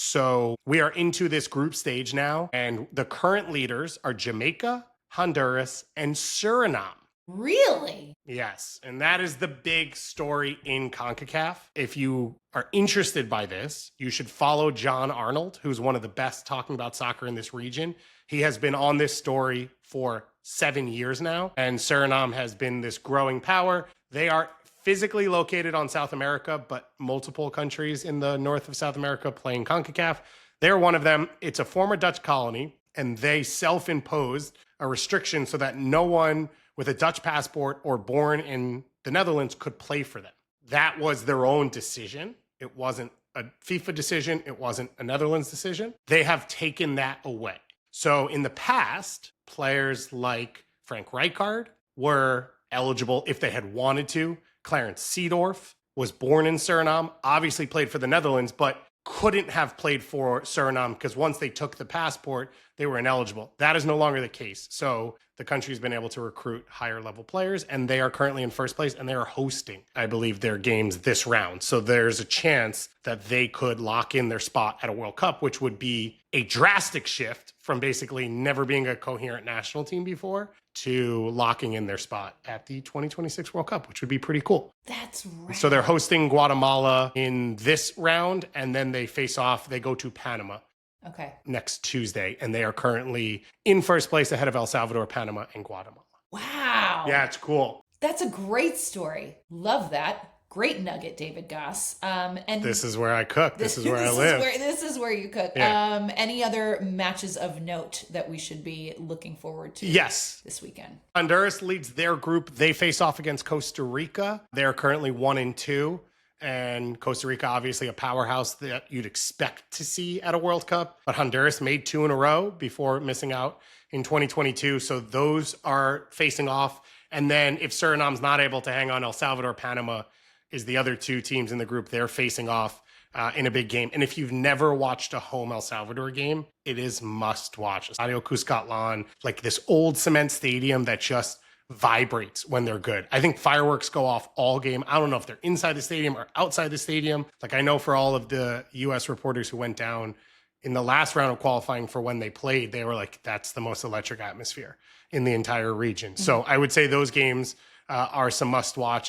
So we are into this group stage now, and the current leaders are Jamaica, Honduras, and Suriname. Really? Yes, and that is the big story in CONCACAF. If you are interested by this, you should follow John Arnold, who's one of the best talking about soccer in this region. He has been on this story for 7 years now, and Suriname has been this growing power. They are physically located on South America, but multiple countries in the north of South America playing CONCACAF. They're one of them. It's a former Dutch colony, and they self-imposed a restriction so that no one with a Dutch passport or born in the Netherlands could play for them. That was their own decision. It wasn't a FIFA decision. It wasn't a Netherlands decision. They have taken that away. So in the past, players like Frank Rijkaard were eligible if they had wanted to. Clarence Seedorf was born in Suriname, obviously played for the Netherlands, but couldn't have played for Suriname because once they took the passport, they were ineligible. That is no longer the case. So the country's been able to recruit higher level players, and they are currently in first place, and they are hosting, I believe, their games this round. So there's a chance that they could lock in their spot at a World Cup, which would be a drastic shift from basically never being a coherent national team before to locking in their spot at the 2026 World Cup, which would be pretty cool. That's right. So they're hosting Guatemala in this round, and then they face off. They go to Panama next Tuesday, and they are currently in first place ahead of El Salvador, Panama, and Guatemala. Wow. Yeah, it's cool. That's a great story. Love that. Great nugget, David Goss. And this is where I cook. This is where I live. This is where you cook. Yeah. Any other matches of note that we should be looking forward to this weekend? Honduras leads their group. They face off against Costa Rica. They're currently 1-2. And Costa Rica, obviously a powerhouse that you'd expect to see at a World Cup. But Honduras made 2 in a row before missing out in 2022. So those are facing off. And then if Suriname's not able to hang on, El Salvador, Panama is the other 2 teams in the group. They're facing off in a big game. And if you've never watched a home El Salvador game, it is must watch. Estadio Cuscatlán, like this old cement stadium that just vibrates when they're good. I think fireworks go off all game. I don't know if they're inside the stadium or outside the stadium. Like I know for all of the US reporters who went down in the last round of qualifying for when they played, they were like, that's the most electric atmosphere in the entire region. So I would say those games are some must watch.